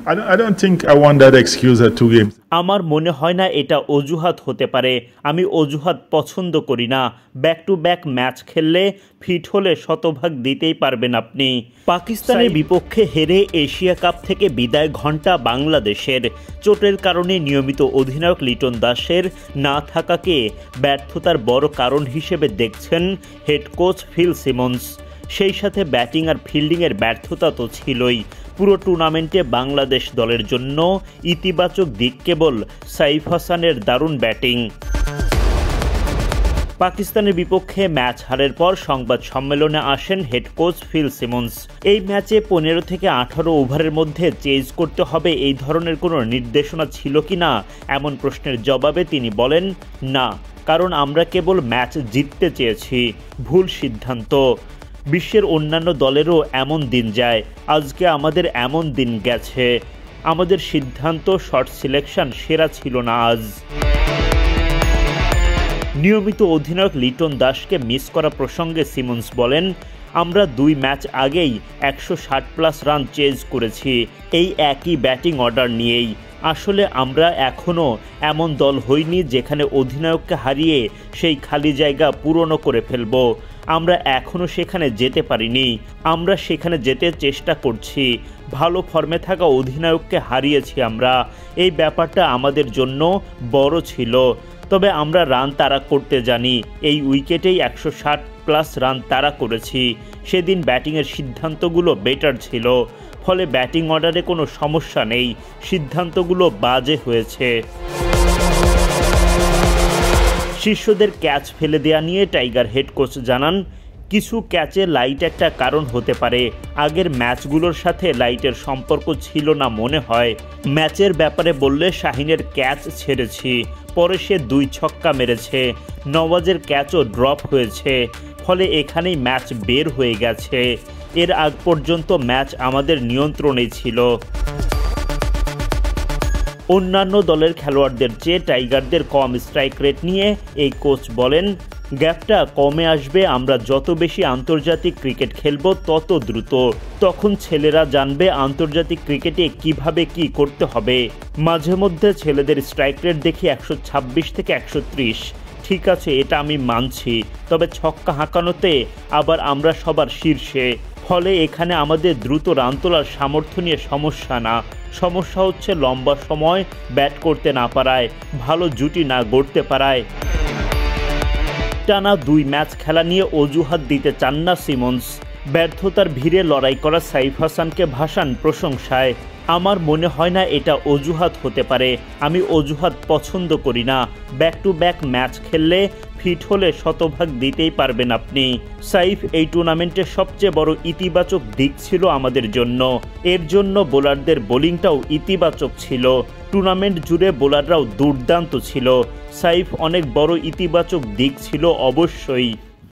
I don't think I want that excuse at 2 games. আমার মনে হয় না এটা অজুহাত হতে পারে। আমি অজুহাত পছন্দ করি না। ব্যাক টু ব্যাক ম্যাচ খেললে ফিট হলে শতভাগ দিতেই পারবেন আপনি। পাকিস্তানের বিপক্ষে হেরে এশিয়া কাপ থেকে বিদায় ঘণ্টা বাংলাদেশের। চোটের কারণে নিয়মিত অধিনায়ক লিটন দাসের না থাকাকে ব্যর্থতার বড় কারণ হিসেবে দেখছেন হেড কোচ ফিল সিমন্স। সেই সাথে ব্যাটিং আর ফিল্ডিংয়ের ব্যর্থতা তো ছিলই। পুরো টুর্নামেন্টে বাংলাদেশ দলের জন্য ইতিবাচক দিক কেবল সাইফ হাসানের দারুণ ব্যাটিং। পাকিস্তানের বিপক্ষে ম্যাচ হারের পর সংবাদ সম্মেলনে আসেন হেড কোচ ফিল সিমন্স। এই ম্যাচে 15 থেকে 18 ওভারের মধ্যে চেজ করতে হবে এই ধরনের কোনো নির্দেশনা ছিল কি না এমন প্রশ্নের জবাবে তিনি বলেন, না, কারণ আমরা কেবল ম্যাচ জিততে চেয়েছি। ভুল সিদ্ধান্ত। বিশ্বের অন্যান্য দলেরও এমন দিন যায়, আজকে আমাদের এমন দিন গেছে। আমাদের সিদ্ধান্ত শট সিলেকশন সেরা ছিল না আজ। নিয়মিত অধিনায়ক লিটন দাসকে মিস করা প্রসঙ্গে সিমন্স বলেন, আমরা 2 ম্যাচ আগেই 160+ রান চেজ করেছি এই একই ব্যাটিং অর্ডার নিয়েই। আসলে আমরা এখনও এমন দল হইনি যেখানে অধিনায়ককে হারিয়ে সেই খালি জায়গা পূরণ করে ফেলব। আমরা এখনও সেখানে যেতে পারিনি। আমরা সেখানে যেতে চেষ্টা করছি। ভালো ফর্মে থাকা অধিনায়ককে হারিয়েছি আমরা। এই ব্যাপারটা আমাদের জন্য বড় ছিল। তবে আমরা রান তাড়া করতে জানি। এই উইকেটেই 160+ রান তাড়া করেছি। সেদিন ব্যাটিংয়ের সিদ্ধান্তগুলো বেটার ছিল, ফলে ব্যাটিং অর্ডারে কোনো সমস্যা নেই। সিদ্ধান্তগুলো বাজে হয়েছে। শিষ্যদের ক্যাচ ফেলে দেয়া নিয়ে টাইগার হেড কোচ জানান, কিছু ক্যাচে লাইট একটা কারণ হতে পারে। আগের ম্যাচগুলোর সাথে লাইটের সম্পর্ক ছিল না মনে হয়। ম্যাচের ব্যাপারে বললে শাহিনের ক্যাচ ছেড়েছি, পরে সে 2 ছক্কা মেরেছে। নওয়াজের ক্যাচও ড্রপ হয়েছে, ফলে এখানেই ম্যাচ বের হয়ে গেছে। এর আগ পর্যন্ত ম্যাচ আমাদের নিয়ন্ত্রণে ছিল। অন্যান্য দলের খেলোয়াড়দের চেয়ে টাইগারদের কম স্ট্রাইক রেট নিয়ে এই কোচ বলেন, গ্যাপটা কমে আসবে। আমরা যত বেশি আন্তর্জাতিক ক্রিকেট খেলব তত দ্রুত। তখন ছেলেরা জানবে আন্তর্জাতিক ক্রিকেটে কিভাবে কি করতে হবে। মাঝে মধ্যে ছেলেদের স্ট্রাইক রেট দেখি 126 থেকে 130। ঠিক আছে, এটা আমি মানছি। তবে ছক্কা হাঁকানোতে আবার আমরা সবার শীর্ষে। ফলে এখানে আমাদের দ্রুত রান তোলার সামর্থ্য নিয়ে সমস্যা না। সমস্যা হচ্ছে লম্বা সময় ব্যাট করতে না পারায়, ভালো জুটি না গড়তে পারায়। টানা 2 ম্যাচ খেলা নিয়ে অজুহাত দিতে চান না সিমন্স। ব্যর্থতার ভিড়ে লড়াই করা সাইফ হাসানকে ভাসান প্রশংসায়। আমার মনে হয় না এটা অজুহাত হতে পারে। আমি অজুহাত পছন্দ করি না। ব্যাক টু ব্যাক ম্যাচ খেললে ফিট হলে শতভাগ দিতেই পারবেন আপনি। সাইফ এই টুর্নামেন্টের সবচেয়ে বড় ইতিবাচক দিক ছিল আমাদের জন্য। এর জন্য বোলারদের বোলিংটাও ইতিবাচক ছিল। টুর্নামেন্ট জুড়ে বোলাররাও দুর্দান্ত ছিল। সাইফ অনেক বড় ইতিবাচক দিক ছিল অবশ্যই।